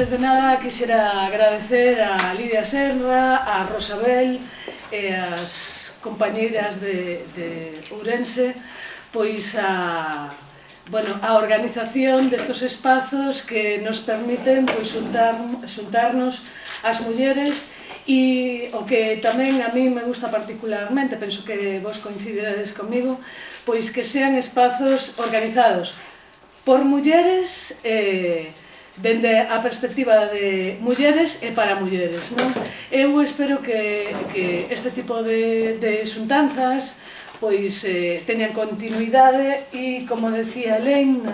antes de nada, quixera agradecer a Lidia Serra, a Rosabel e as compañeiras de Ourense pois a organización destos espazos que nos permiten pois xuntarnos as mulleres e o que tamén a mí me gusta particularmente, penso que vos coincidirades comigo, pois que sean espazos organizados por mulleres dende a perspectiva de mulleres e para mulleres, non? Eu espero que este tipo de xuntanzas pois teñan continuidade e, como decía Helén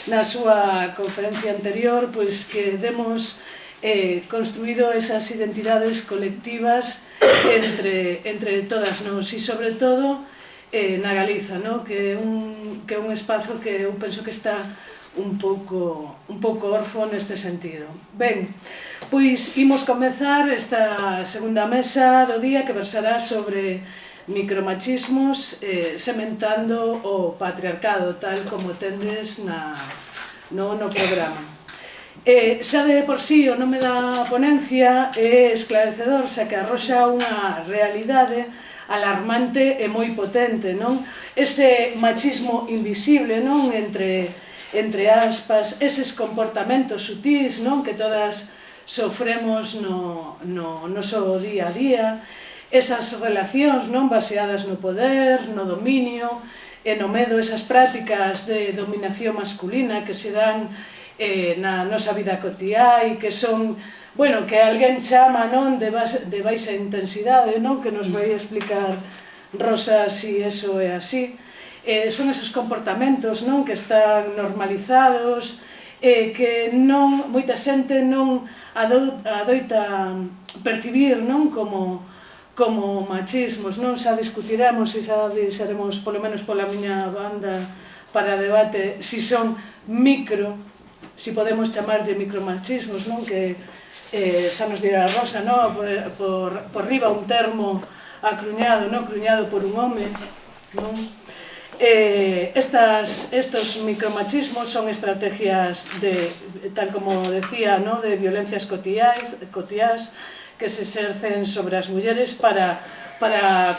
na súa conferencia anterior, pois que demos construído esas identidades colectivas entre todas nós e, sobre todo, na Galiza, que é un espazo que eu penso que está un pouco orfo neste sentido. Ben, pois imos comezar esta segunda mesa do día que versará sobre micromachismos sementando o patriarcado, tal como tendes no programa. Xa de por sí o nome da ponencia é esclarecedor, xa que arroxa unha realidade alarmante e moi potente, non? Ese machismo invisible, non? Entre aspas, eses comportamentos sutís, non? Que todas sofremos no noso día a día, esas relacións, non? Baseadas no poder, no dominio e no medo, esas prácticas de dominación masculina que se dan na nosa vida cotiá e que son, bueno, que alguén chama, non, de baixa intensidade, non, que nos vai explicar Rosa si eso é así. Son esos comportamentos, non, que están normalizados, que non, moita xente non adoita percibir, non, como machismos, non? Xa discutiremos e xa dixeremos, polo menos pola miña banda, para debate, si son si podemos chamarlle micromachismos, non? Que xa nos dirá a Rosa, non? Por riba un termo acruñado, non? Cruñado por un home, non? Estos micromachismos son estrategias tal como decía, ¿no? De violencias cotiás que se exercen sobre as mulleres para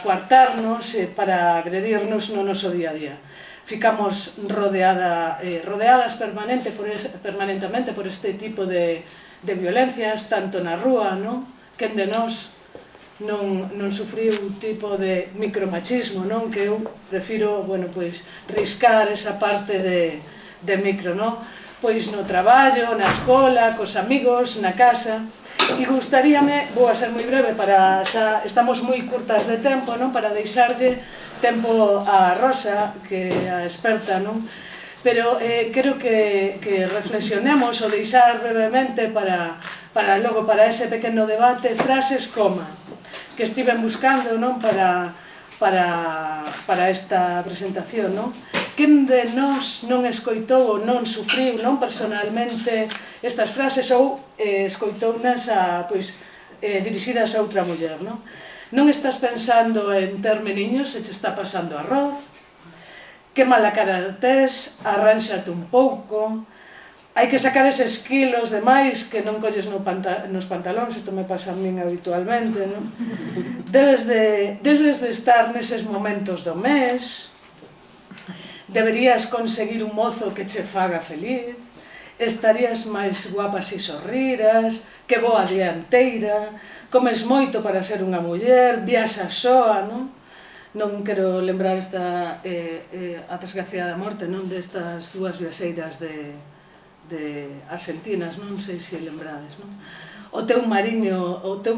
coartarnos e para agredirnos no noso día a día. Ficamos rodeadas permanentemente por este tipo de violencias, tanto na rúa, ¿no? Quen de nós non sufriu un tipo de micromachismo, non? Que eu prefiro, bueno, pois, riscar esa parte de micro, non? Pois no traballo, na escola, cos amigos, na casa. E gustaríame, vou a ser moi breve, xa estamos moi curtas de tempo, non? Para deixarlle tempo a Rosa, que é a experta, non? Pero quero que reflexionemos ou deixar brevemente para logo para ese pequeno debate frases como que estiven buscando, non, para esta presentación, non? Quen de nós non escoitou ou non sufriu, non, personalmente estas frases ou escoitounas dirixidas a outra muller, non? Non estás pensando en ter meniños se che está pasando arroz, que mala cara tes, arránxate un pouco, hai que sacar eses kilos de máis que non colles nos pantalóns, isto me pasa a min habitualmente, non? Debes de estar neses momentos do mes, deberías conseguir un mozo que che faga feliz, estarías máis guapa se sorriras, que boa dianteira, comes moito para ser unha muller, viaxas soa, non? Non quero lembrar a desgraciada morte, non, destas dúas viaxeiras de argentinas, non sei se lembrades, non? O teu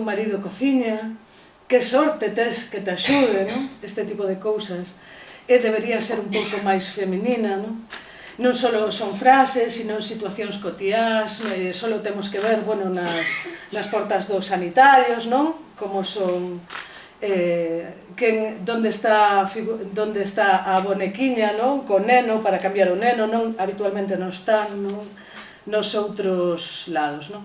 marido cociña, que sorte tes que te axude, non? Este tipo de cousas. Debería ser un pouco máis feminina, non? Non só son frases, sino situacións cotiás, só temos que ver, bueno, nas portas dos sanitarios, non? Como son donde está a bonequiña, non? Co neno, para cambiar o neno, non? Habitualmente non están nos outros lados, non?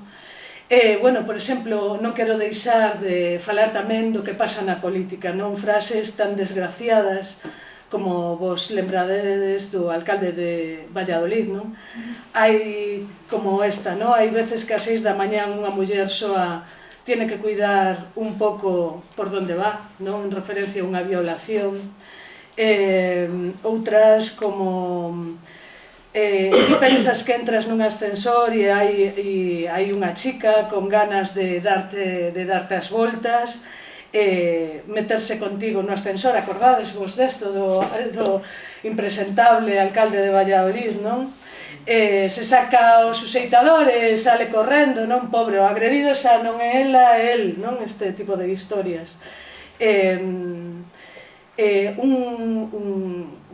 Bueno, por exemplo, non quero deixar de falar tamén do que pasa na política, non? Frases tan desgraciadas como vos lembradedes do alcalde de Valladolid, non? Hai como esta, non? Hai veces que a 6 da mañá unha muller soa tiene que cuidar un pouco por donde va, non? En referencia a unha violación. Outras como ti pensas que entras nun ascensor e hai unha chica con ganas de darte as voltas, meterse contigo no ascensor, acordades vos desto do impresentable alcalde de Valladolid, non? Se saca o suxeitador e sale correndo, non? Pobre, o agredido xa non é ela, é el, non? Este tipo de historias.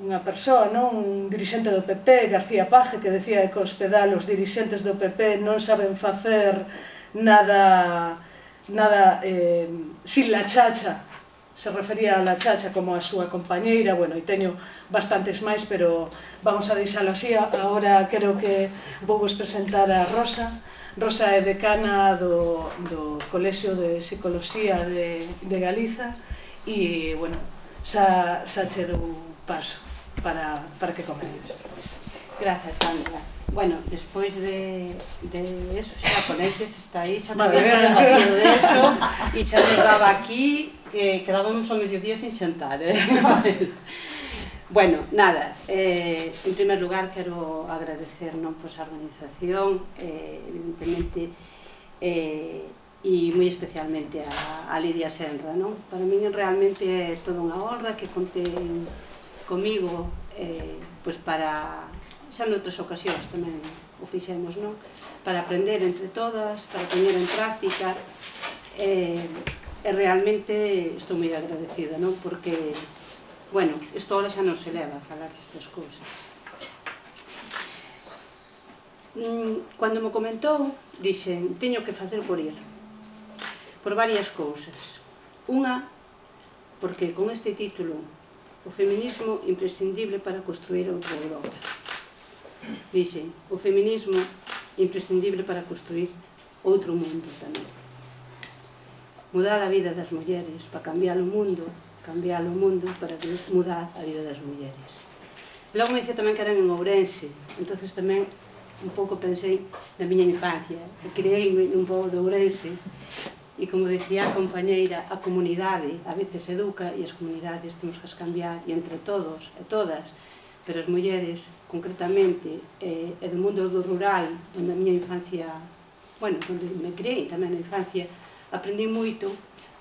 Unha persoa, non? Un dirixente do PP, García Paje, que decía que os pedal os dirixentes do PP non saben facer nada sin la chacha, se refería a la chacha como a súa compañeira. Bueno, e teño bastantes máis, pero vamos a deixalo así. Agora quero que vou vos presentar a Rosa. Rosa é decana do Colexio de Psicoloxía de Galiza e, bueno, xa che dou paso para que comences. Grazas, Sandra. Bueno, despois de eso, xa coneces, está aí, xa podemos repartir de eso, e xa nos daba aquí que quedábamos ao mediodía sin xantar, Bueno, nada, en primer lugar quero agradecer a organización, evidentemente, e moi especialmente a Lidia Senra, non? Para min realmente é toda unha honra que conten comigo, pois para, xa noutras ocasións tamén o fixemos, non? Para aprender entre todas, para poñer en práctica, e realmente estou moi agradecida, non? Porque, bueno, isto ahora xa non se leva a falar destas cousas. Cando me comentou, dixen, teño que facer por ir, por varias cousas. Unha, porque con este título, o feminismo imprescindible para construir outra Europa. Dixen, o feminismo imprescindible para construir outro mundo tamén. Mudar a vida das mulleres para cambiar o mundo para mudar a vida das mulleres. Logo me dicía tamén que eran en Ourense, entonces tamén un pouco pensei na miña infancia, e creei un pouco de Ourense. E como decía a compañeira, a comunidade a veces educa e as comunidades temos que as cambiar, e entre todos e todas, pero as mulleres, concretamente, e do mundo do rural, onde a miña infancia, bueno, onde me criei tamén na infancia, aprendi moito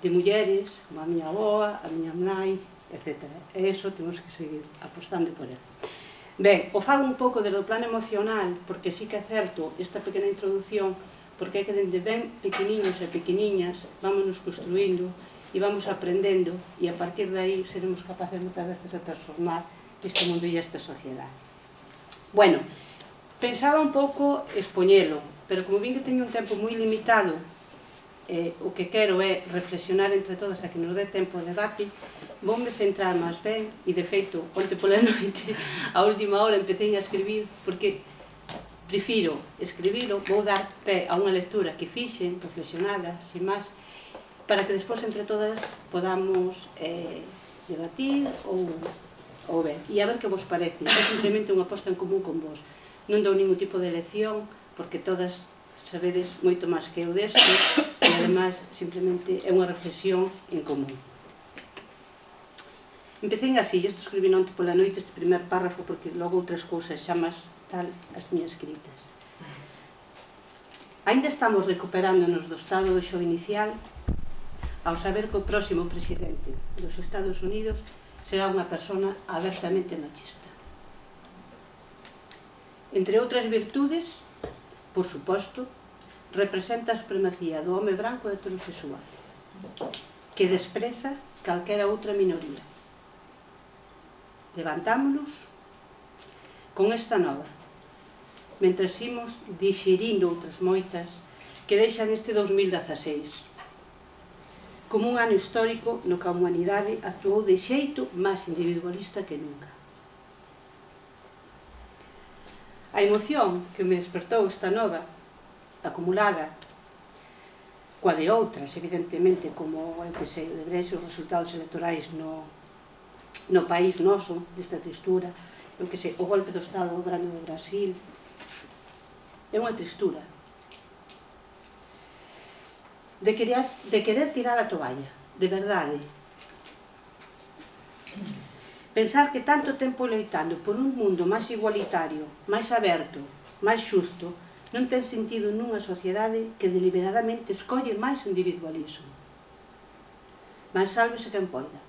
de mulleres, como a miña avoa, a miña nai, etc. E iso temos que seguir apostando por ela. Ben, o fago un pouco desde o plano emocional, porque sí que é certo esta pequena introducción, porque é que dende ben pequeniños e pequeniñas vamos nos construindo e vamos aprendendo, e a partir de aí seremos capaces moitas veces de transformar este mundo e esta sociedade. Bueno, pensaba un pouco expoñelo, pero como vin que teño un tempo moi limitado, o que quero é reflexionar entre todas a que nos dé tempo de debate, voume centrar máis ben, e de feito, onte pola noite, a última hora empecé a escribir, porque prefiro escribilo, vou dar pé a unha lectura que fixen, reflexionada, sin máis, para que despois entre todas podamos debatir ou ver. E a ver que vos parece. É simplemente unha posta en común con vos. Non dou ningún tipo de lección, porque todas sabedes moito máis que eu desto, e ademais simplemente é unha reflexión en común. Empecé así, isto escribí onte pola noite, este primer párrafo, porque logo outras cousas xa máis tal as miñas escritas. Ainda estamos recuperándonos do estado de shock inicial ao saber que o próximo presidente dos Estados Unidos será unha persona abertamente machista. Entre outras virtudes, por suposto, representa a supremacía do home branco heterosexual, que despreza calquera outra minoría. Levantámonos con esta nova, mentres imos dixerindo outras moitas que deixan este 2016 como un ano histórico no que a humanidade actuou de xeito máis individualista que nunca. A emoción que me despertou esta nova, acumulada coa de outras, evidentemente, como eu que sei, de ver os resultados electorais no no país noso, desta tristura, eu que sei, o golpe do Estado grande do Brasil, é unha tristura. De querer tirar a toalla, de verdade. Pensar que tanto tempo loitando por un mundo máis igualitario, máis aberto, máis xusto, non ten sentido nunha sociedade que deliberadamente escolle máis o individualismo. Mas sálvese quen poida.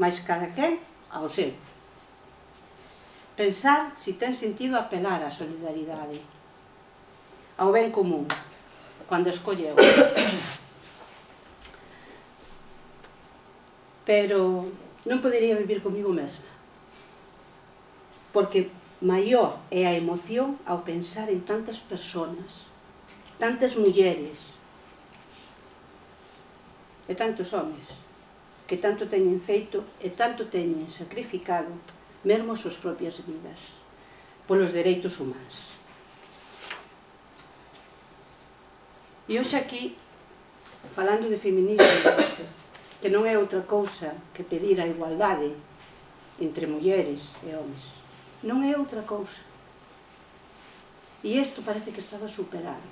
Mais cada quen ao seu. Pensar se ten sentido apelar á solidaridade, ao ben común, cando escolle eu. Pero non podería vivir comigo mesma, porque maior é a emoción ao pensar en tantas persoas, tantas mulleres e tantos homes que tanto teñen feito e tanto teñen sacrificado mesmo as súas propias vidas polos dereitos humanos. E hoxe aquí, falando de feminismo, que non é outra cousa que pedir a igualdade entre mulleres e homes. Non é outra cousa. E isto parece que estaba superado.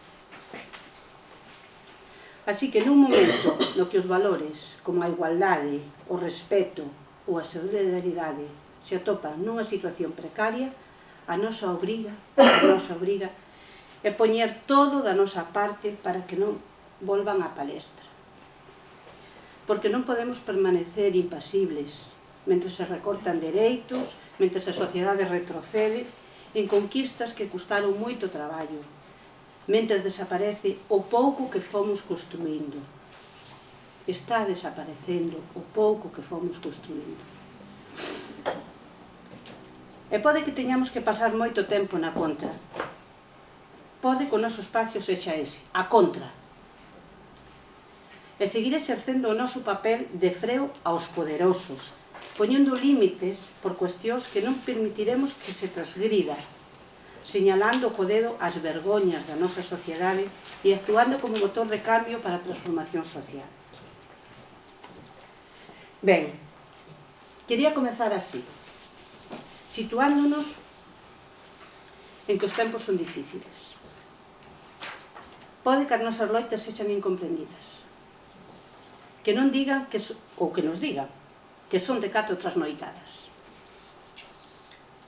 Así que nun momento no que os valores como a igualdade, o respeto ou a solidaridade se atopan nunha situación precaria, a nosa obriga é poñer todo da nosa parte para que non volvan á palestra. Porque non podemos permanecer impasibles mentre se recortan dereitos, mentre a sociedade retrocede en conquistas que custaron moito traballo, mentre desaparece o pouco que fomos construindo. Está desaparecendo o pouco que fomos construindo. E pode que teñamos que pasar moito tempo na contra. Pode que o noso espacio sexa ese, a contra. E seguir exercendo o noso papel de freo aos poderosos, poñendo límites por cuestións que non permitiremos que se transgrida, señalando co dedo as vergoñas da nosa sociedade e actuando como motor de cambio para a transformación social. Ben, quería comezar así, situándonos en que os tempos son difíciles. Pode que as nosas loitas sexan incomprendidas, que non digan, ou que nos digan, que son de 4 trasnoitadas,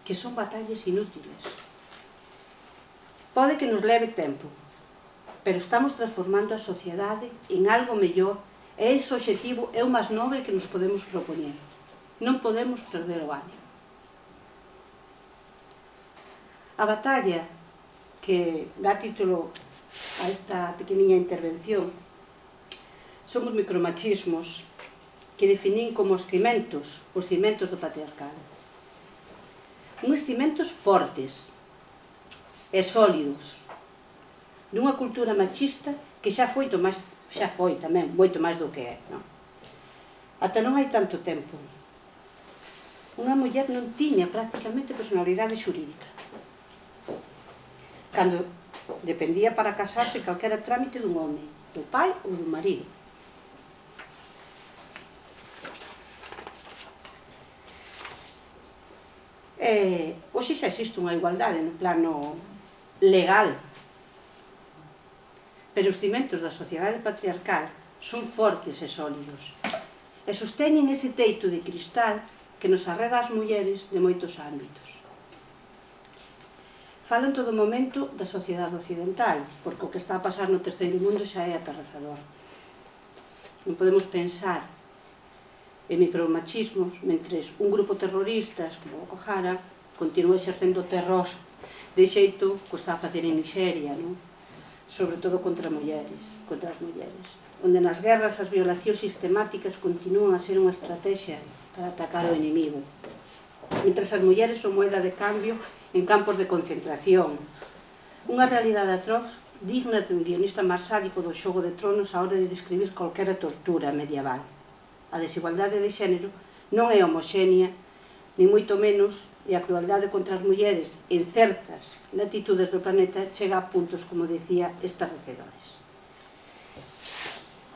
que son batallas inútiles. Pode que nos leve tempo, pero estamos transformando a sociedade en algo mellor e ese obxectivo é o máis nobre que nos podemos propoñer. Non podemos perder o ánimo. A batalla que dá título a esta pequeniña intervención son os micromachismos que definín como os cimentos do patriarcado. Uns cimentos fortes e sólidos dunha cultura machista que xa foi tamén moito máis do que é, non? Ata non hai tanto tempo unha muller non tiña prácticamente personalidade xurídica. Cando dependía para casarse calquera trámite dun home, do pai ou do marido. Hoxe xa existe unha igualdade no plano legal, pero os cimentos da sociedade patriarcal son fortes e sólidos e sosteñen ese teito de cristal que nos arreda as mulleres de moitos ámbitos. Falo en todo momento da sociedade occidental, porque o que está a pasar no terceiro mundo xa é aterrazador. Non podemos pensar en micromachismos mentres un grupo terroristas como Boko Haram continúa exercendo terror de xeito que está a facer en Nigeria, non? Sobre todo contra as mulleres, onde nas guerras as violacións sistemáticas continúan a ser unha estrategia para atacar ao inimigo, mentres as mulleres son moeda de cambio en campos de concentración. Unha realidade atroz digna de un guionista máis sádico do Xogo de Tronos a hora de describir calquera tortura medieval. A desigualdade de xénero non é homoxénea, ni moito menos, e a crueldade contra as mulleres en certas latitudes do planeta chega a puntos, como decía, estarrecedores.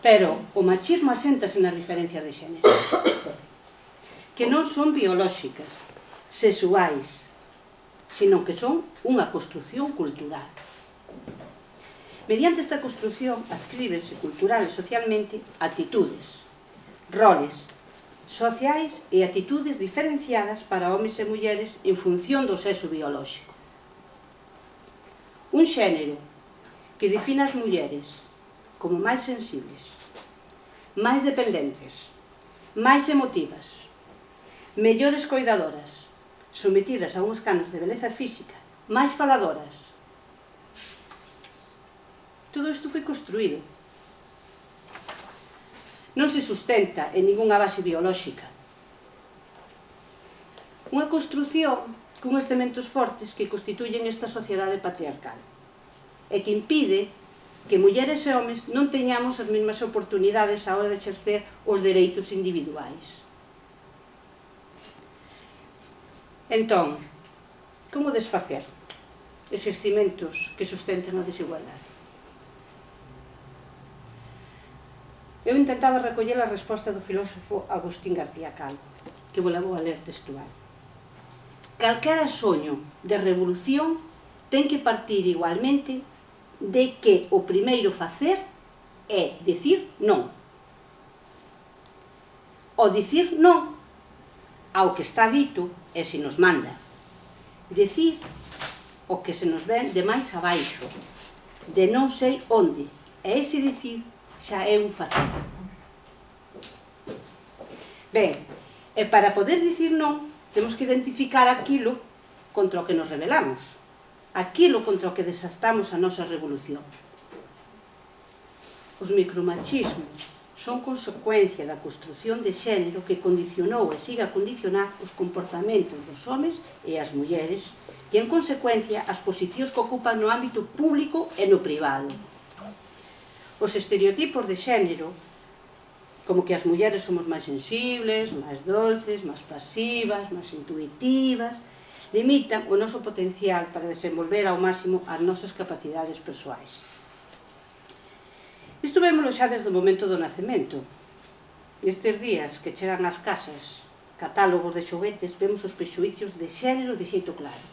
Pero o machismo aséntase nas diferencias de xénero. que non son biolóxicas, sexuais, sino que son unha construción cultural. Mediante esta construción adquírense cultural e socialmente actitudes, roles sociais e actitudes diferenciadas para homes e mulleres en función do sexo biolóxico. Un xénero que define as mulleres como máis sensibles, máis dependentes, máis emotivas, mellores coidadoras, sometidas a uns canos de beleza física, máis faladoras. Todo isto foi construído. Non se sustenta en ningunha base biolóxica. Unha construción con cementos fortes que constituyen esta sociedade patriarcal e que impide que mulleres e homes non teñamos as mesmas oportunidades á hora de exercer os dereitos individuais. Entón, como desfacer eses cimentos que sustenten a desigualdade? Eu intentaba recoller a resposta do filósofo Agustín García Calvo, que vou levo a ler textual. Calquera soño de revolución ten que partir igualmente de que o primeiro facer é dicir non. O dicir non ao que está dito e se nos manda. Dicir o que se nos ven de máis abaixo, de non sei onde, e ese dicir xa é un facer. Ben, e para poder dicir non, temos que identificar aquilo contra o que nos rebelamos, aquilo contra o que desastamos a nosa revolución. Os micromachismos son consecuencia da construción de xénero que condicionou e siga a condicionar os comportamentos dos homes e as mulleres e, en consecuencia, as posicións que ocupan no ámbito público e no privado. Os estereotipos de xénero, como que as mulleres somos máis sensibles, máis dulces, máis pasivas, máis intuitivas, limitan o noso potencial para desenvolver ao máximo as nosas capacidades persoais. Isto vémolo xa desde o momento do nacemento. Nestes días que chegan ás casas catálogos de xoguetes, vemos os prexuicios de xénero de xeito claro.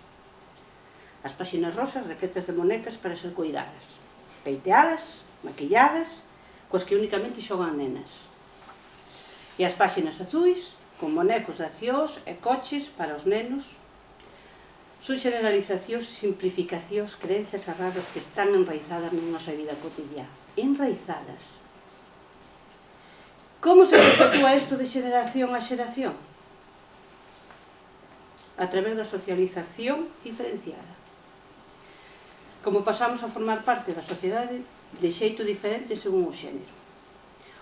As páxinas rosas repletas de monecas para ser coidadas, peiteadas, maquilladas, coas que únicamente xogan nenas. E as páxinas azuis, con bonecos de accións e coches para os nenos. Son generalizacións, simplificacións, creencias erradas que están enraizadas na nosa vida cotidiana. Enraizadas. Como se perpetúa isto de xeración a xeración? A través da socialización diferenciada. Como pasamos a formar parte da sociedade de xeito diferente según o xénero.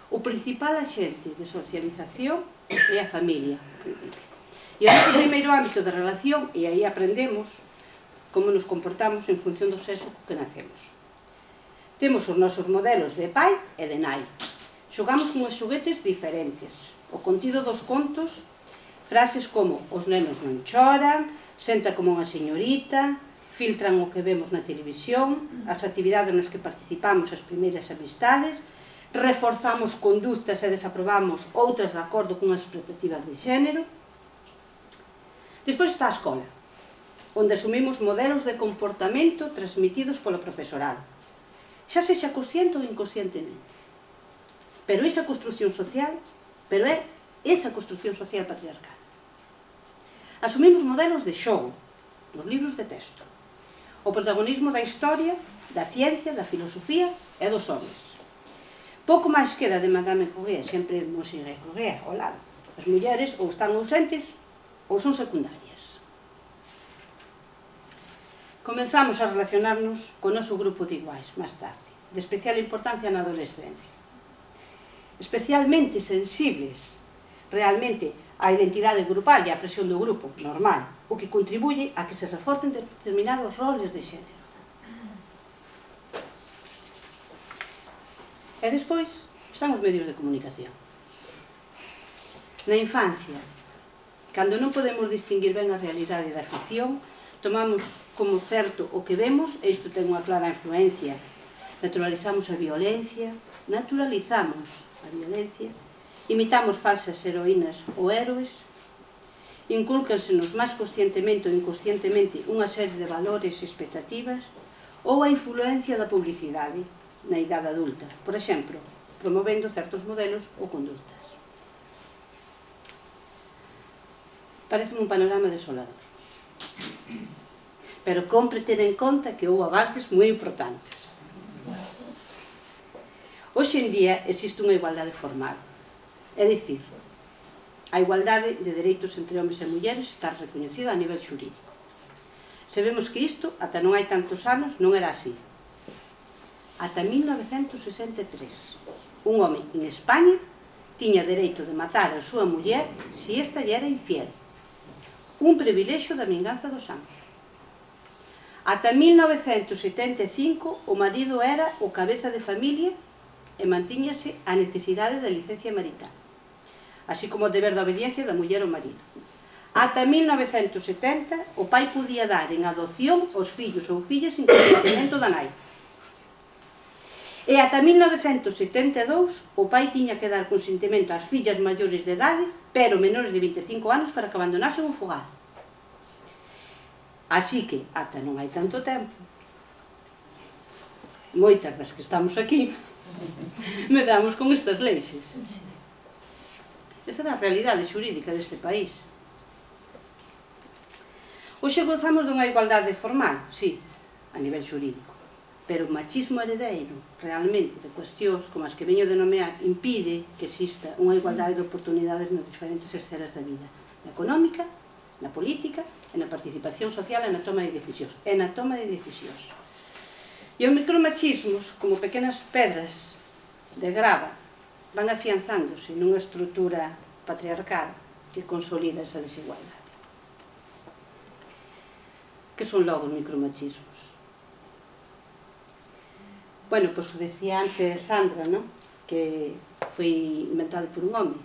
O principal axente de socialización é a familia. E o noso primeiro ámbito de relación, e aí aprendemos como nos comportamos en función do sexo co que nacemos. Temos os nosos modelos de pai e de nai. Xogamos con os xoguetes diferentes. O contido dos contos, frases como os nenos non choran, senta como unha señorita, filtran o que vemos na televisión, as actividades nas que participamos, as primeiras amistades, reforzamos conductas e desaprobamos outras de acordo con as expectativas de xénero. Despois está a escola, onde asumimos modelos de comportamento transmitidos polo profesorado, xa sexa consciente ou inconscientemente. Pero é esa construción social patriarcal. Asumimos modelos de xogo, nos libros de texto, o protagonismo da historia, da ciencia, da filosofía e dos homes. Pouco máis queda de Madame Curie, sempre Monsieur Curie, ao lado. As mulleres ou están ausentes ou son secundarias. Comenzamos a relacionarnos con o noso grupo de iguais, máis tarde, de especial importancia na adolescencia. Especialmente sensibles, realmente, á identidade grupal e á presión do grupo, normal, o que contribuye a que se reforcen determinados roles de xénero. E despois están os medios de comunicación. Na infancia, cando non podemos distinguir ben a realidade da ficción, tomamos como certo o que vemos, e isto ten unha clara influencia. Naturalizamos a violencia, imitamos falsas heroínas ou héroes, Incúlcansenos máis conscientemente ou inconscientemente unha serie de valores e expectativas, ou a influencia da publicidade na idade adulta, por exemplo, promovendo certos modelos ou conductas. Parece un panorama desolador. Pero compre ter en conta que houve avances moi importantes. Hoxe en día existe unha igualdade formal, é dicir, a igualdade de dereitos entre homes e mulleres está recoñecida a nivel xurídico. Sabemos que isto, ata non hai tantos anos, non era así. Ata 1963, un home en España tiña dereito de matar a súa muller se esta lle era infiel. Un privilexio da vinganza do sangue. Ata 1975 o marido era o cabeza de familia e mantíñase a necesidade da licencia marital, así como o deber da obediencia da muller ao marido. Ata 1970 o pai podía dar en adopción os fillos ou fillas sin consentimento da nai. E ata 1972 o pai tiña que dar consentimento ás fillas maiores de idade, pero menores de 25 anos, para que abandonasen o fogar. Así que, ata non hai tanto tempo, moitas das que estamos aquí, medramos con estas leixes. Esa era a realidade xurídica deste país. Hoxe gozamos dunha igualdade formal, sí, a nivel xurídico, pero o machismo heredeiro, realmente, de cuestións como as que veño de nomear, impide que exista unha igualdade de oportunidades nas diferentes esferas da vida, na económica, na política, e na participación social e na toma de decisións. E os micromachismos, como pequenas pedras de grava, van afianzándose nunha estrutura patriarcal que consolida esa desigualdade. Que son logo os micromachismos? Bueno, pois que decía antes Sandra, ¿no?, que foi inventado por un home.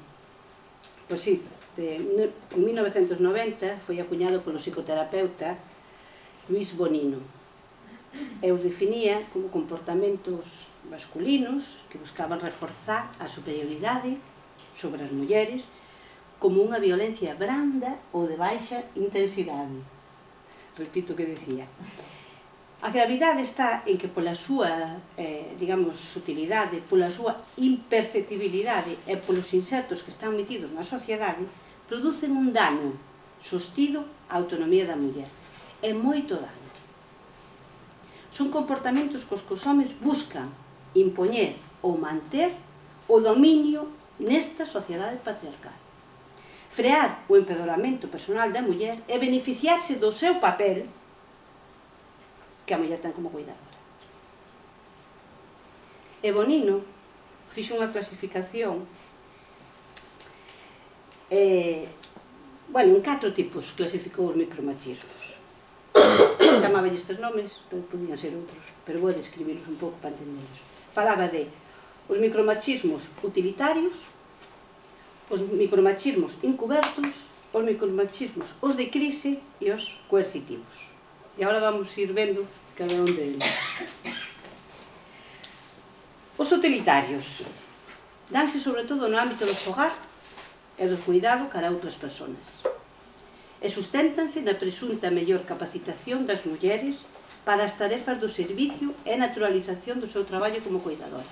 Pois sí, en 1990 foi acuñado polo psicoterapeuta Luis Bonino. E os definía como comportamentos masculinos que buscaban reforzar a superioridade sobre as mulleres como unha violencia branda ou de baixa intensidade. Repito o que decía. A gravidade está en que pola súa, sutilidade, pola súa imperceptibilidade e polos insertos que están metidos na sociedade, producen un dano sostido á autonomía da muller. E moito dano. Son comportamentos cos que os homes buscan impoñer ou manter o dominio nesta sociedade patriarcal. Frear o empedoramento personal da muller e beneficiarse do seu papel que a muller ten como cuidadora. E Bonino fixo unha clasificación en 4 tipos clasificou os micromachismos. Chamaba estes nomes, pero podían ser outros, pero vou describirlos un pouco para entenderlos. Falaba de os micromachismos utilitarios, os micromachismos encubertos, os micromachismos os de crise e os coercitivos. E agora vamos ir vendo cada un deles. Os utilitarios danse sobre todo no ámbito do fogar e do cuidado cara a outras persoas. E susténtanse na presunta mellor capacitación das mulleres para as tarefas do servicio e naturalización do seu traballo como cuidadora.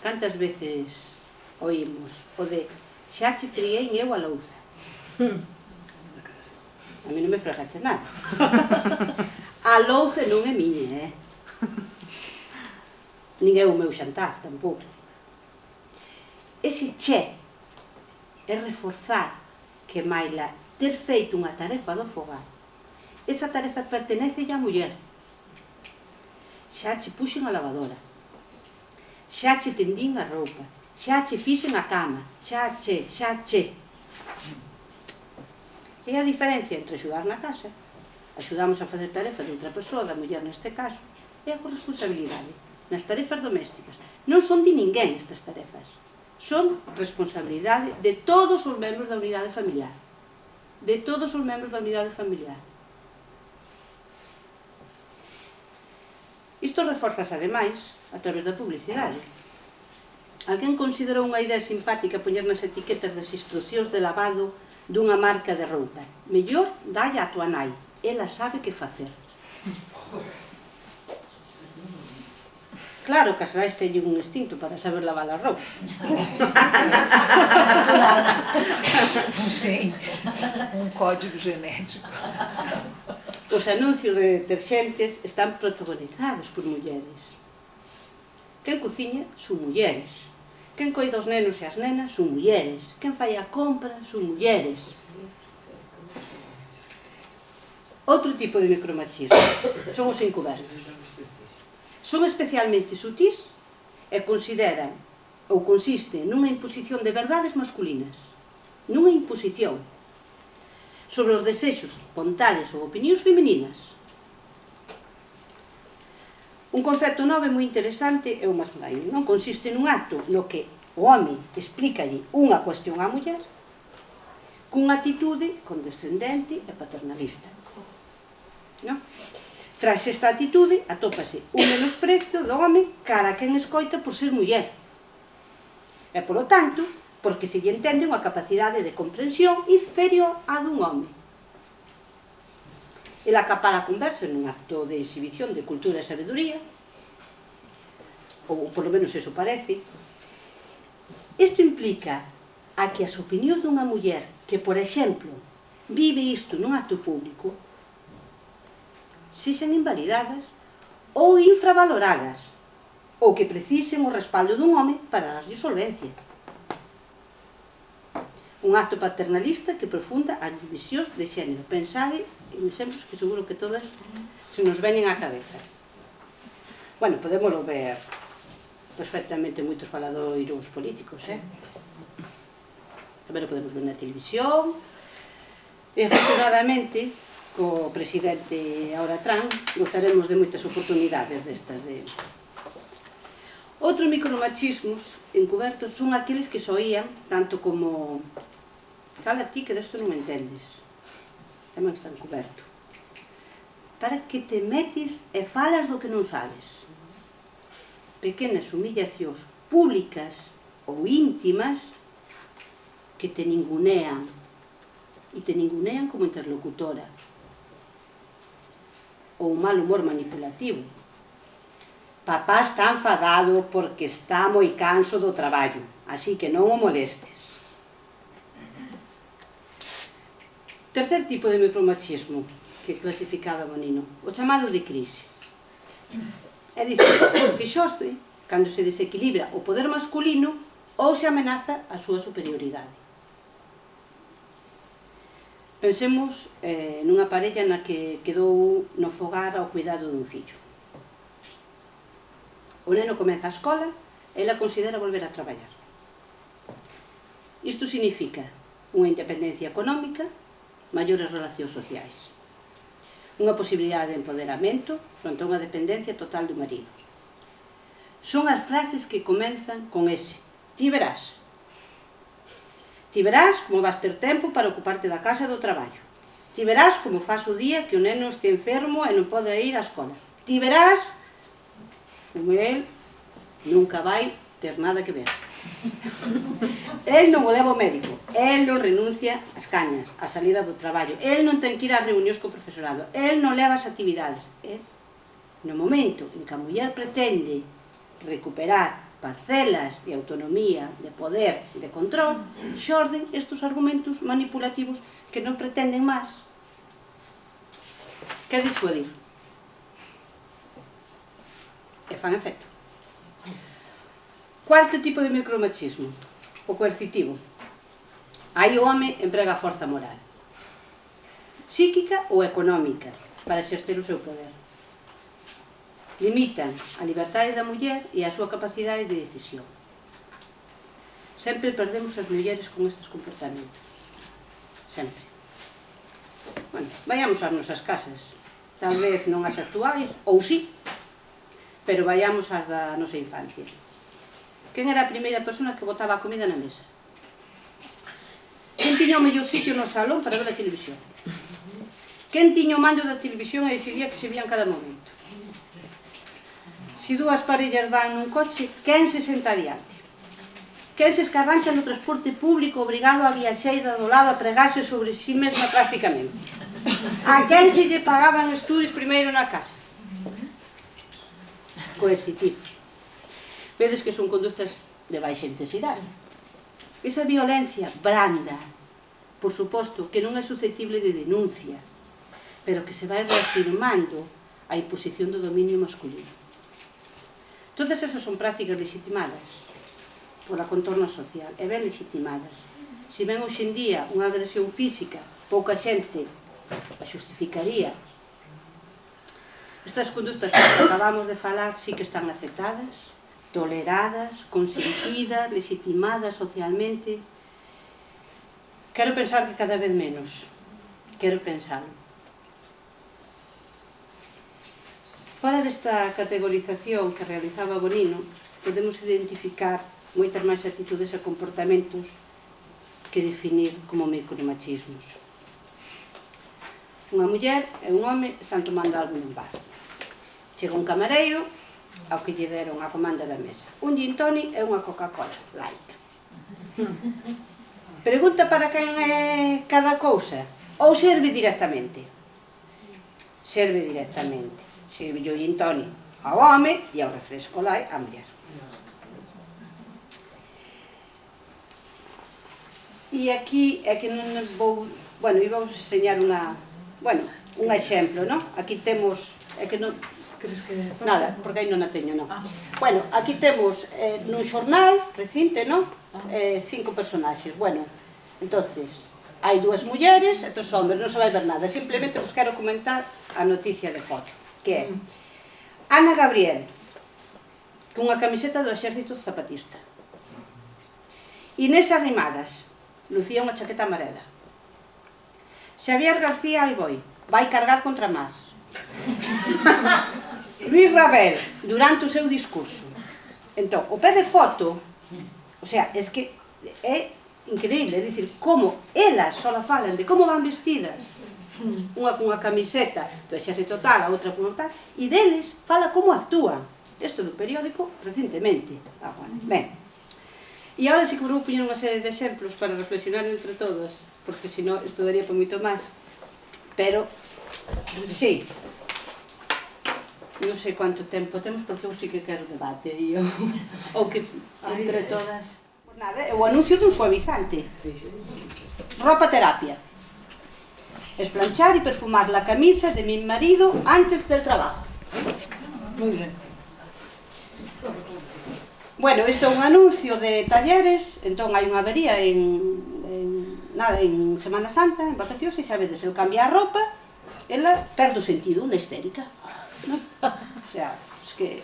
Cantas veces oímos o de xa che friei eu a louza? A mí non me fregache nada. A louza non é miña, nin é o meu xantar, tampouco. Ese che é reforzar que maila ter feito unha tarefa do fogar, esa tarefa pertenece á muller. Xa che puxen a lavadora, xa che tendín a roupa, xa che fixen a cama, xa che. E a diferencia entre axudar na casa, axudamos a facer tarefa de outra persoa, da muller neste caso, é a corresponsabilidade nas tarefas domésticas. Non son de ninguén estas tarefas, son responsabilidade de todos os membros da unidade familiar. De todos os membros da unidade familiar. Isto reforzase, ademais, a través da publicidade. Alguén considerou unha idea simpática poñer nas etiquetas das instruccións de lavado dunha marca de roupa. Mellor dalle a tua nai, ela sabe que facer. Claro que as nais teñen un instinto para saber lavar a roupa. Sí, un código genético. Os anuncios de deterxentes están protagonizados por mulleres. Quen cociña son mulleres. Quen coida os nenos e as nenas son mulleres. Quen fai a compra son mulleres. Outro tipo de micromachismo son os encubertos. Son especialmente sutís e consideran ou consisten nunha imposición de verdades masculinas, nunha imposición sobre os desexos, vontades ou opinións femininas. Un concepto novo e moi interesante é o mansplaining. Non consiste nun acto no que o home explícalle unha cuestión á muller cunha actitude condescendente e paternalista. Non? Tras esta actitude, atópase un menosprecio do home cara a quen escoita por ser muller. E, polo tanto, porque se lle entende unha capacidade de comprensión inferior á dun home. El acapara a conversa nun acto de exhibición de cultura e sabedoría, ou polo menos eso parece. Isto implica a que as opinións dunha muller que, por exemplo, vive isto nun acto público, sexan invalidadas ou infravaloradas, ou que precisen o respaldo dun home para darlle solvencia. Un acto paternalista que profunda as divisións de xénero. Pensade en exemplos que seguro que todas se nos veñen á cabeza. Bueno, podémoslo ver perfectamente moitos faladoiros políticos, Tamén lo podemos ver na televisión, e afortunadamente co presidente ahora Trump gozaremos de moitas oportunidades destas de... Outros micromachismos encubertos son aqueles que soían tanto como cala ti que desto non entendes, tamén está encuberto, para que te metes e falas do que non sabes. Pequenas humillacións públicas ou íntimas que te ningunean, e te ningunean como interlocutora, ou un mal humor manipulativo. Papá está enfadado porque está moi canso do traballo, así que non o molestes. Tercer tipo de micromachismo que clasificaba Bonino, o chamado de crise. É dicir, que xorde cando se desequilibra o poder masculino ou se amenaza a súa superioridade. Pensemos nunha parella na que quedou no fogar ao cuidado dun fillo. O neno comeza a escola e ela considera volver a traballar. Isto significa unha independencia económica, maiores relacións sociais, unha posibilidade de empoderamento fronte a unha dependencia total do marido. Son as frases que comenzan con ese: ti verás. Ti verás como vas ter tempo para ocuparte da casa e do traballo. Ti verás como faz o día que o neno este enfermo e non pode ir á escola. Ti verás como el nunca vai ter nada que ver. El non o leva ao médico, el non renuncia ás cañas, á salida do traballo, el non ten que ir ás reunións co profesorado, el non leva as actividades. No momento en que a muller pretende recuperar parcelas de autonomía, de poder, de control, xorden estes argumentos manipulativos que non pretenden máis que disuadir. E fan efecto. Cuarto tipo de micromachismo, o coercitivo. Aí o home emprega a forza moral, psíquica ou económica, para exercer o seu poder. Limitan a liberdade da muller e a súa capacidade de decisión. Sempre perdemos as mulleres con estes comportamentos. Sempre. Bueno, vayamos ás nosas casas. Tal vez non as actuais, ou sí, pero vayamos ás da nosa infancia. Quen era a primeira persona que botaba a comida na mesa? Quen tiña o mellor sitio no salón para ver a televisión? Quen tiña o mando da televisión e decidía que se vía en cada momento? Se dúas parellas van nun coche, quen se senta adiante? quen se escarrancha no transporte público obrigado a viaxeira do lado a pregarse sobre si mesma prácticamente? A quen se lle pagaban estudios primeiro na casa? Coercitivos. Vedes que son conductas de baixa intensidade. Esa violencia branda, por suposto, que non é susceptible de denuncia, pero que se vai reafirmando a imposición do dominio masculino. Todas esas son prácticas legitimadas pola contorna social, e ben legitimadas. Se ben hoxe en día unha agresión física, pouca xente a xustificaría. Estas conductas que acabamos de falar sí que están aceptadas, toleradas, consentidas, legitimadas socialmente. Quero pensar que cada vez menos. Quero pensar. Fora desta categorización que realizaba Bonino, podemos identificar moitas máis actitudes e comportamentos que definir como micromachismos. Unha muller e un home están tomando algo nun bar. Chega un camareiro ao que lle deron a comanda da mesa. Un gin tonic e unha Coca-Cola, light. Pregunta para quen é cada cousa? Ou serve directamente? Serve directamente. Serve o gin tonic ao home e ao refresco light á muller. E aquí é que non vou... Bueno, íbamos a enseñar un exemplo, non? Aquí temos... É que non... Nada, porque aí non a teño, non. Bueno, aquí temos nun xornal recinte, non? 5 personaxes. Bueno, entonces, hai 2 mulleres e 3 hombres, non se vai ver nada. Simplemente vos quero comentar a noticia de foto, que é Ana Gabriel, cunha camiseta do Exército Zapatista. Inés Arrimadas, lucía unha chaqueta amarela. Xavier García Aiboi, vai cargar contra Mas. Luís Rabel, durante o seu discurso. Entón, o pé de foto, o sea, es que é increíble, é dicir, como elas só falan de como van vestidas, unha cunha camiseta do Exército tal, a outra cunha tal, e deles fala como actúan. Isto do periódico recentemente. Ben, e agora sí que vou poñer unha serie de exemplos para reflexionar entre todas, porque senón estudaría por moito máis, pero, sí, non sei quanto tempo temos, porque eu sí que quero debate, e ou que entre todas... Pois nada, é o anuncio dun suavizante. Ropa terapia. Esplanchar y perfumar la camisa de mi marido antes del trabajo. Muy bien. Bueno, isto é un anuncio de talleres, entón hai unha avería en Semana Santa, en vacacións, e xa vedes, el cambia a roupa, ela perde o sentido, unha histérica. O sea, es que...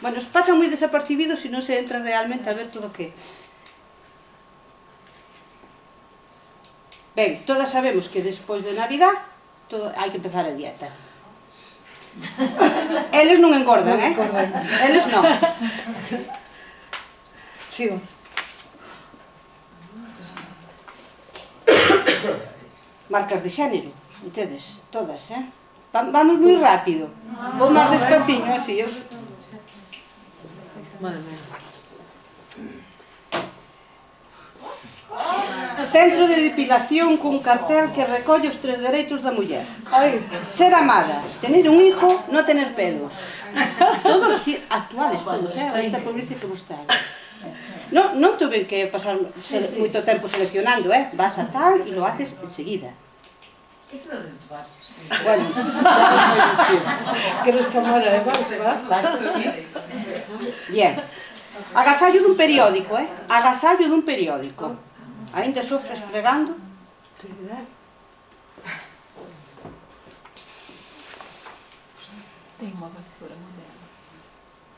Bueno, pasan moi desapercibidos se non se entra realmente a ver todo o que... Ben, todas sabemos que despois de Navidad hai que empezar a dieta. Eles non engordan, eh? Eles non. Sigo. Marcas de xénero, entedes? Todas, eh? Vamos moi rápido. Vou máis despaciño, así. Madre mía. Centro de depilación cun cartel que recolle os 3 dereitos da muller. Ser amada, tener un hijo, no tener pelos. Todos os actuales, todos, esta publicidade que vos trae. Non tuve que pasar moito tempo seleccionando, vas a tal e lo haces enseguida. Isto é de baches. Bueno, ¿Quieres chamar además, va? Bien. Agasallo dun periódico, agasallo dun periódico. Ainda sofres fregando? Tem unha vassoura moderna.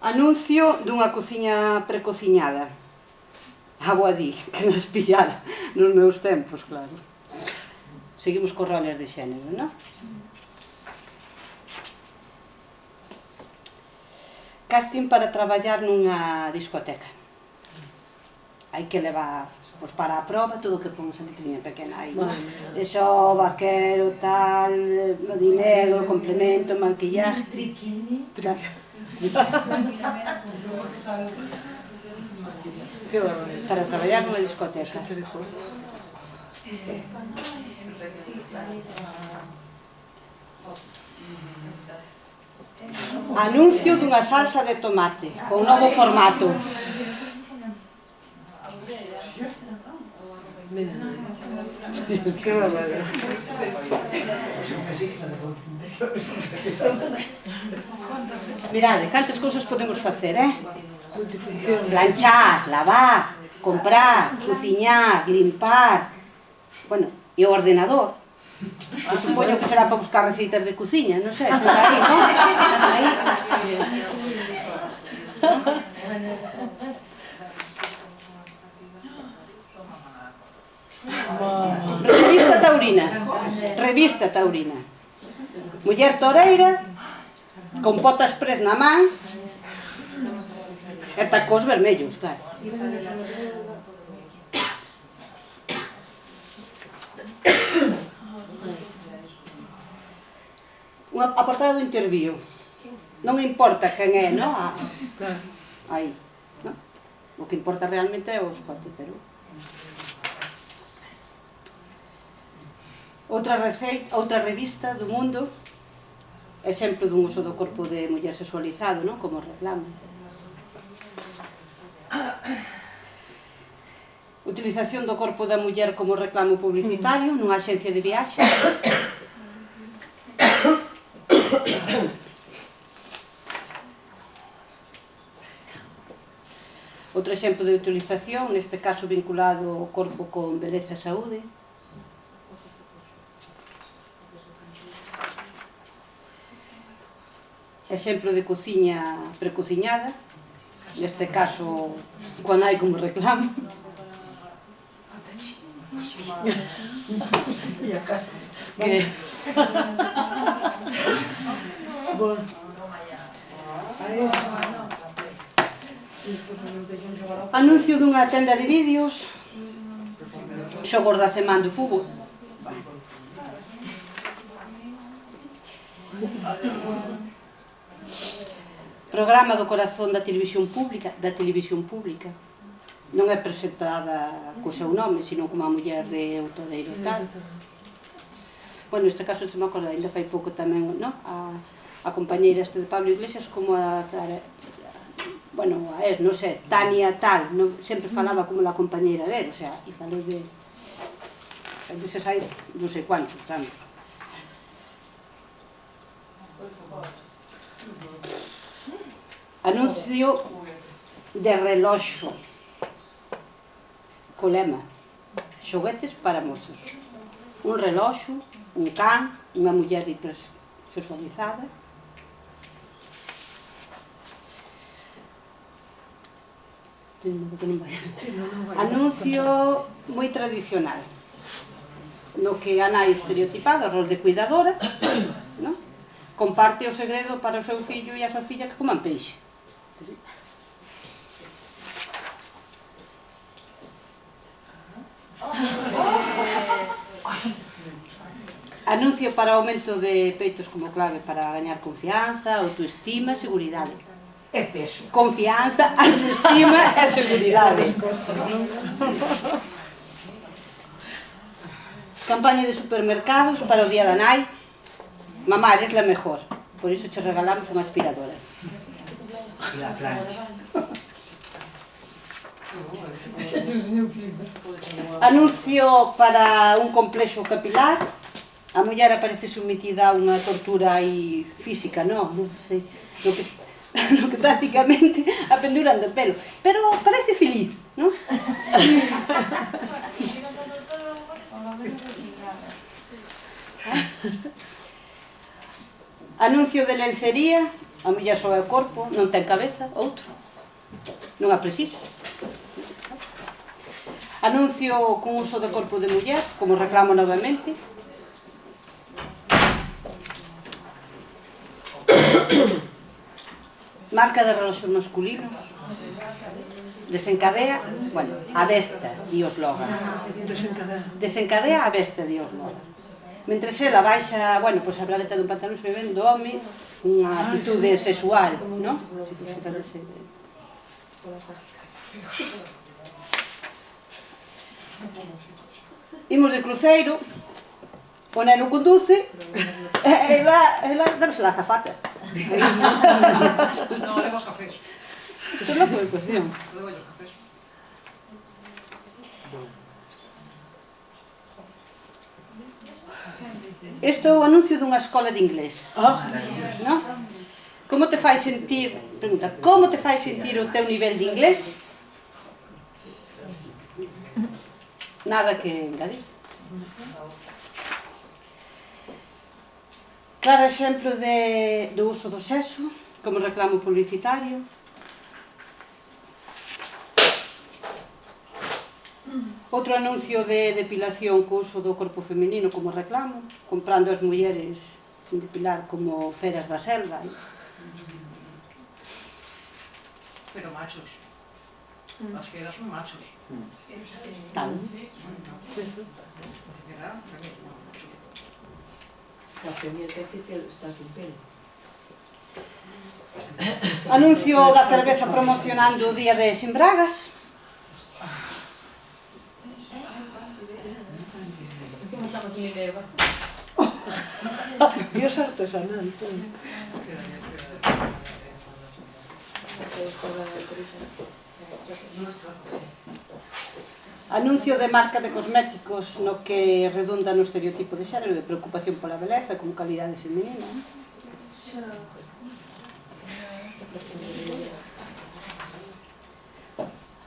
Anuncio dunha cociña precociñada. Aguadí, que nos pillara nos meus tempos, claro. Seguimos con roles de xénero, non? Casting para traballar nunha discoteca. Hai que levar, pois para a proba, todo o que pon esa letriña pequena aí, non? Eso, vaquero, tal, modinegro, complemento, maquillaje... Que barbaridade. para traballar nunha discoteca. Che dixo. Anuncio dunha salsa de tomate con novo formato. Mira. Que barbaridade. Mirade, cantas cousas podemos facer, Multifunción. Planchar, lavar, comprar, cociñar, limpar. Bueno, e o ordenador. Eu supoño que será para buscar receitas de cociña, non sei, por aí, non? Aí. Revista taurina. Revista taurina. Muller toreira, con potas pres na man e tacos vermellos, claro. A portada do intervío. Non importa quen é, non? Aí, non? O que importa realmente é o escote, pero... Outra revista do mundo, exemplo dun uso do corpo de muller sexualizado, non? Como reclamo. Utilización do corpo da muller como reclamo publicitario nunha axencia de viaxe. Outro exemplo de utilización, neste caso vinculado ao corpo con beleza e saúde. Exemplo de cociña precociñada, neste caso, coa nai como reclamo. Que... Anuncio dunha tenda de vídeos, xogos da semana do fútbol. Programa do corazón da televisión pública, non é presentada co seu nome, sino como a muller de Outoreiro tal. Bueno, neste caso se me acorda, ainda fai pouco tamén, non? A compañeira este de Pablo Iglesias como a Clara, bueno, a non sei, Tania tal, sempre falaba como a compañeira dele, o sea, e falou de deses hai non sei cuántos anos. Anuncio de reloxo co lema xoguetes para mozos. Un reloxo, un can, unha muller hipersexualizada. Anuncio moi tradicional, no que a nai estereotipada, o rol de cuidadora, non? Comparte o segredo para o seu fillo e a súa filla que coman peixe. Anuncio para aumento de peitos como clave para gañar confianza, autoestima e seguridade. E peso. Confianza, autoestima e seguridade. Campaña de supermercados para o Día da Nai. Mamá, eres la mejor, por iso che regalamos unha aspiradora. E la plancha. Anuncio para un complexo capilar. A muller aparece sometida a unha tortura aí física, non sei, no que prácticamente a penduran do pelo, pero parece feliz, non? Anuncio de lencería, a muller sobe o corpo, non ten cabeza, outro, non a precisa. Anuncio con uso do corpo de muller, como reclamo novamente. Marca de reloxos masculinos. Desencadea, bueno, a besta, di o eslogan. Desencadea a besta, di o eslogan. Mentre ela baixa, bueno, pois a bragueta dun pantalón se ven do home unha actitude sexual, non? Imos de cruceiro, o neno conduce, e ela dámosela a azafata. No, haremos cafés. Isto é unha cuestión. Luego los cafés. Isto é o anuncio dunha escola de inglés. Maravilloso. ¿No? Como te fai sentir, pregunta, como te fai sentir o teu nivel de inglés? Nada que engadir. Claro exemplo do uso do sexo como reclamo publicitario. Outro anuncio de depilación co uso do corpo feminino como reclamo, comprando as mulleres sin depilar como feras da selva. Pero machos. Las fieras son machos. Claro. ¿Verdad? La femia que está sin pelo. Anuncio da cerveza promocionando o día de Sin Bragas. Dios artesanal, todo. Anuncio de marca de cosméticos no que redunda no estereotipo de xénero de preocupación pola beleza como calidade feminina.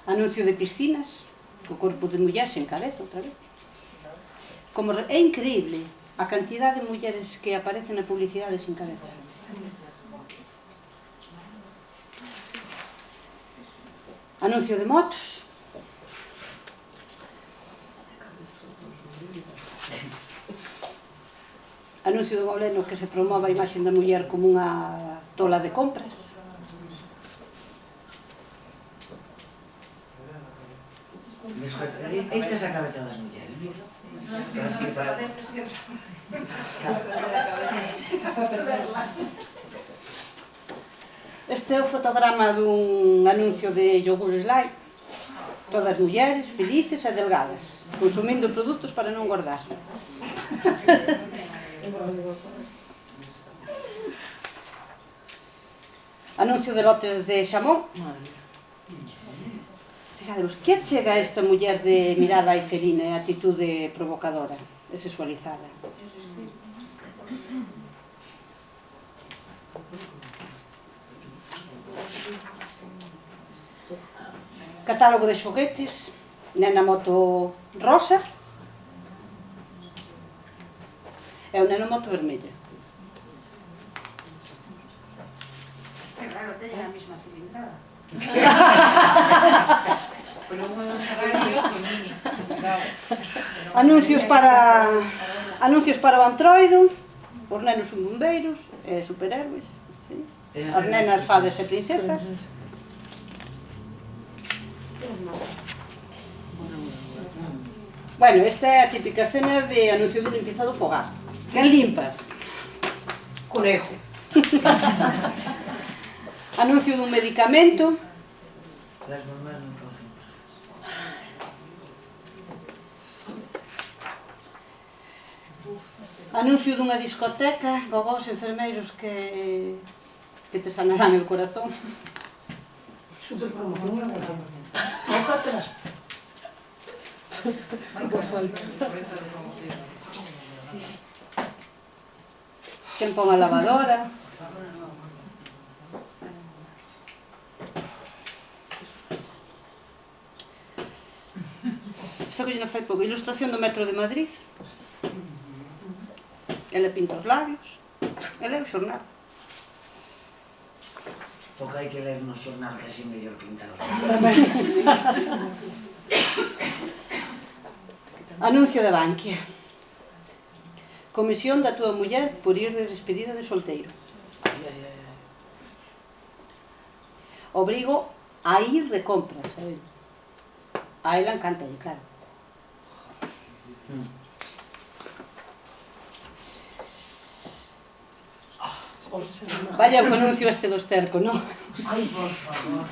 Anuncio de piscinas, co corpo de muller se encabeza outra vez. É increíble a cantidad de mulleres que aparecen na publicidade sin cabeza. Anuncio de motos. Anuncio do Boleno que se promova a imaxe da muller como unha tola de compras. Esta es a cabeza das mulleres, mira. Este é o fotograma dun anuncio de yogur Slide. Todas mulleres, felices e delgadas, consumindo produtos para non engordar. Anuncio de lotes de xamón. Fijaderos, que chega a esta muller de mirada aifelina e atitude provocadora e sexualizada? Catálogo de xoguetes, nena moto rosa e o neno moto vermella. Que raro, teñen a mesma cilindrada. Pero uno de un Ferrari y otro Mini. Cuidado. Anuncios para o Antroido, os nenos son bombeiros, superhéroes, sí. As nenas fadas e princesas. Bueno, esta é a típica escena de anuncio de limpieza do fogar. Quen limpa? Conejo. Anuncio dun medicamento. Las mamás non cogen. Anuncio dunha discoteca, gogós enfermeiros que te sanarán el corazón. Super promoción. Cócatelas. Por falta. De promoción. Quen pon a lavadora. Isto que lle fai pouco. Ilustración do metro de Madrid. Ela pinta os labios. Ela é o xornal. Porque hai que ler no xornal que así mellor pintar os Anuncio de Bankia. Comisión da túa muller por ir de despedida de solteiro. Obrigo a ir de compras. A ela encantalle, claro. Vaya o anuncio este do esterco, non? Ai, por favor.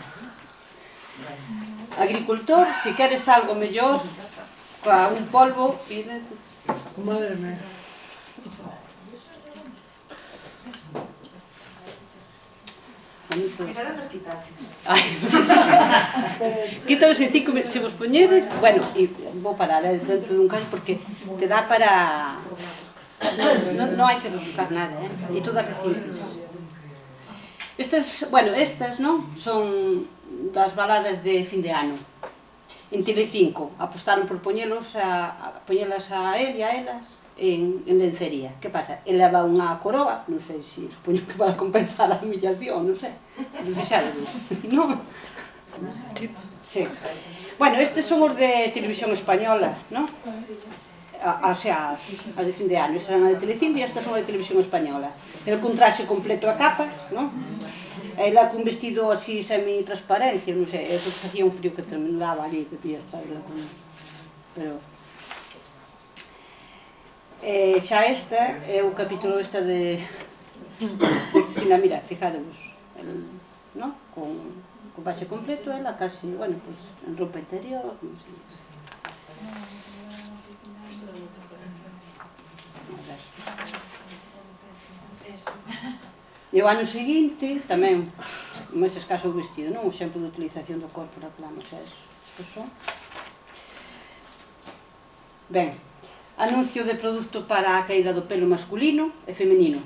Agricultor, si queres algo mellor, coa un polvo, pide... Madre mía. Pero non nos quitaches. Quítalos en 5 minutos, se vos poñedes, bueno, e vou parar dentro dun caño porque te dá para... Non hai que rebuscar nada, e todas recientes. Estas, non? Son das baladas de fin de ano. En Telecinco apostaron por poñelas a él e a elas en lencería. Que pasa? Ele leva unha coroa, non sei se supoño que para compensar a humillación, non sei. Non fixaron, non? Sí. Bueno, estes son os de Televisión Española, non? O sea, as de fin de ano. Esas eran as de Telecinco e estas son as de Televisión Española. El con traxe completo a capa, non? Ela cun vestido así semi-transparente, non sei, eso hacía un frío que terminaba ali, debía estar ela con... Pero... xa esta é o capítulo esta de Cristina, mira, fijadevos, non? Con base completo, ela casi, bueno, pues, en roupa interior, non sei. E o ano seguinte, tamén, máis escaso o vestido, non? O exemplo de utilización do corpo na plana, o sea, estos son. Ben, anuncio de produto para a caída do pelo masculino e femenino.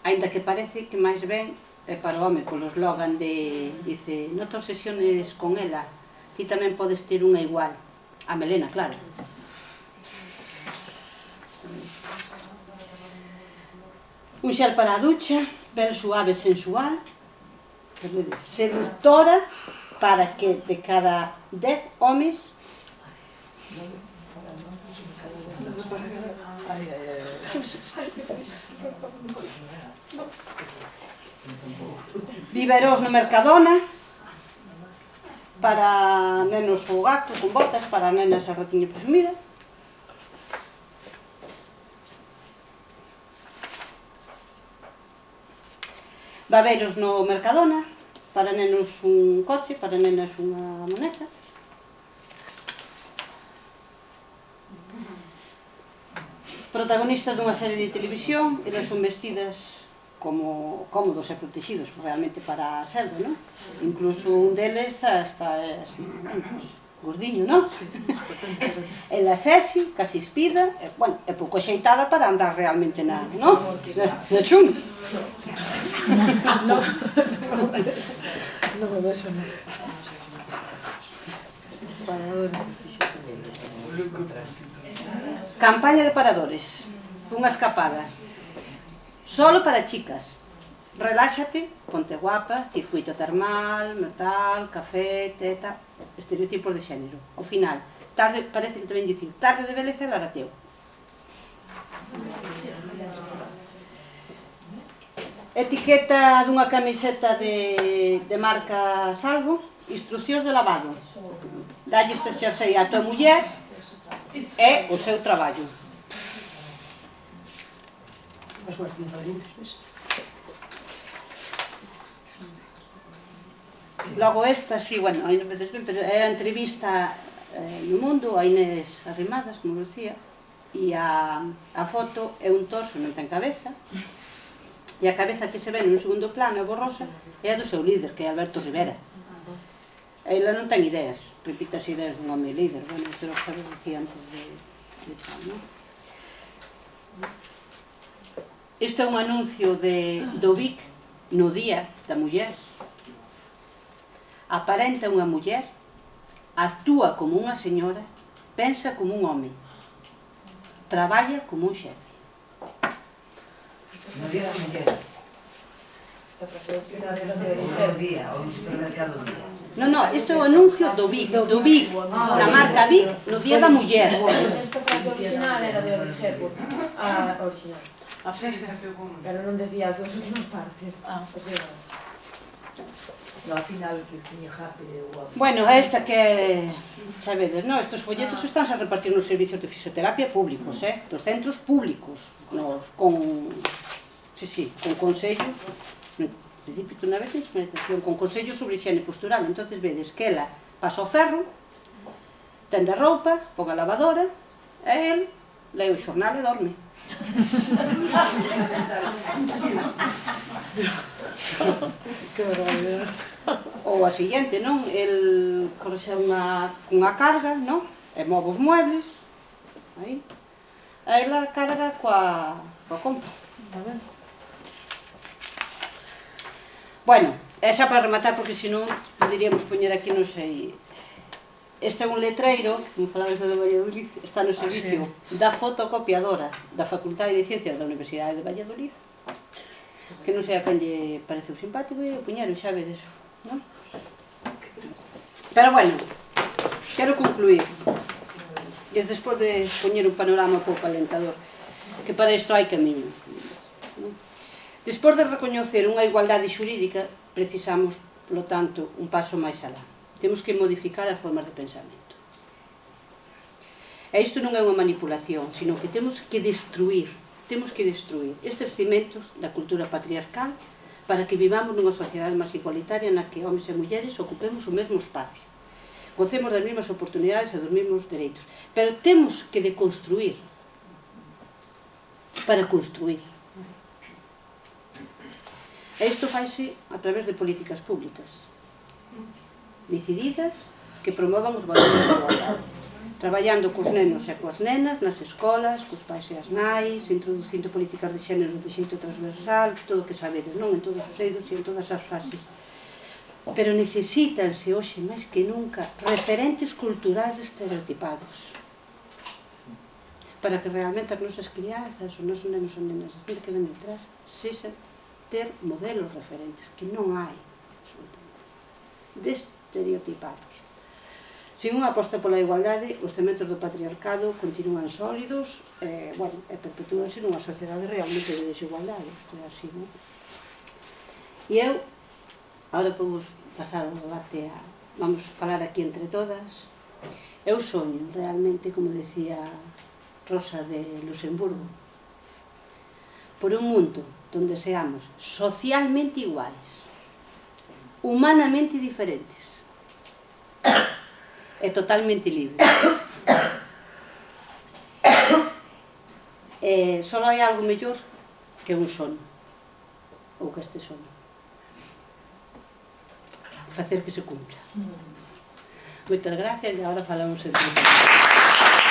Aínda que parece que máis ben é para o home, polo eslogan de, dice, notas sesiones con ela, ti tamén podes ter unha igual. A melena, claro. Un xel para a ducha, pel suave sensual, seductora, para que de cada 10 homes biberós no Mercadona, para nenos ou gato con botas, para nenas a ratiña presumida. Babeiros no Mercadona, para nenos un coche, para nenas unha moneca. Protagonistas dunha serie de televisión, elas son vestidas como cómodos e protegidos realmente para a selva, non? Incluso un deles hasta é así, pues, gordiño, non? Ela sexy, casi espida, e, bueno, é pouco axeitada para andar realmente na, non? Na chunga. No me beso, no. Paradora. Campaña de paradores. Unha escapada. Solo para chicas. Reláxate, ponte guapa, circuito termal, metal, café, teta, estereotipos de xénero. Ao final, tarde, parece que te ven dicir, tarde de beleza e larateo. Etiqueta dunha camiseta de marca Salvo, instruccións de lavado. Dalle este xersei a tua muller e o seu traballo. Logo esta, sí, bueno, aí non vedes ben, pero é a entrevista no Mundo a Inés Arrimadas, como decía, e a foto é un torso, non ten cabeza, e a cabeza que se ve no segundo plano é borrosa, é a do seu líder, que é Alberto Rivera. Ela non ten ideas, repite as ideas dun home líder, bueno, isto é o que sabes dicía antes de tal, non? Isto é un anuncio do Vic no Día da Muller. Aparenta unha muller, actúa como unha señora, pensa como un home, traballa como un xefe. No Día da Muller. O día, o no supermercado día. Non, isto é o anuncio do Vic, da marca Vic no Día da Muller. Esta frase original era de Audrey Hepburn, a original. A frase. Pero non decía as dúas últimas partes. O sea, No, ao final que tiña Happy ou a... Bueno, esta que sabedes, non? Estes folletos están a repartir nos servicios de fisioterapia públicos, dos centros públicos, con consellos, principio tú na vez en experimentación con consellos sobre higiene postural, entonces vedes que ela pasa o ferro, tende a roupa, pon a lavadora, e el lee o xornal e dorme. Ou a seguinte, non? El corxe cunha carga, non? E move os muebles, aí. A ela carga coa compra. Está ben? Bueno, e xa para rematar, porque senón poderíamos poñer aquí, non sei... Este é un letreiro, como falabas de Valladolid, está no servicio da fotocopiadora da Facultade de Ciencias da Universidade de Valladolid, que non sei a quen lle pareceu simpático e o puñeron, xa vedes, non? Pero bueno, quero concluir. E despois de poñer un panorama un pouco alentador, que para isto hai camiño. Despois de recoñecer unha igualdade xurídica, precisamos, polo tanto, un paso máis alá. Temos que modificar as formas de pensamento. E isto non é unha manipulación, sino que temos que destruir estes cimentos da cultura patriarcal para que vivamos nunha sociedade máis igualitaria na que homens e mulleres ocupemos o mesmo espacio, gocemos das mesmas oportunidades e dos mesmos dereitos. Pero temos que deconstruir para construir. E isto faise a través de políticas públicas decididas que promovan os valores da igualdade, traballando cos nenos e coas nenas nas escolas, cos pais e as nais, introducindo políticas de xénero de xeito transversal, todo o que sabedes, non? En todos os eidos e en todas as fases. Pero necesítanse hoxe máis que nunca referentes culturais estereotipados para que realmente as nosas crianzas, os nosos nenos e nenas que ven detrás, sexan ter modelos referentes, que non hai de estereotipados. Sin unha aposta pola igualdade, os cementos do patriarcado continúan sólidos e perpetúanse nunha sociedade realmente de desigualdade. Isto é así, non? E eu, agora podemos pasar o debate a... Vamos falar aquí entre todas. Eu soño realmente, como decía Rosa de Luxemburgo, por un mundo donde seamos socialmente iguais, humanamente diferentes e totalmente libres. Só hai algo mellor que un sono, ou que este sono. Facer que se cumpla. Moitas gracias e agora falamos entre todos.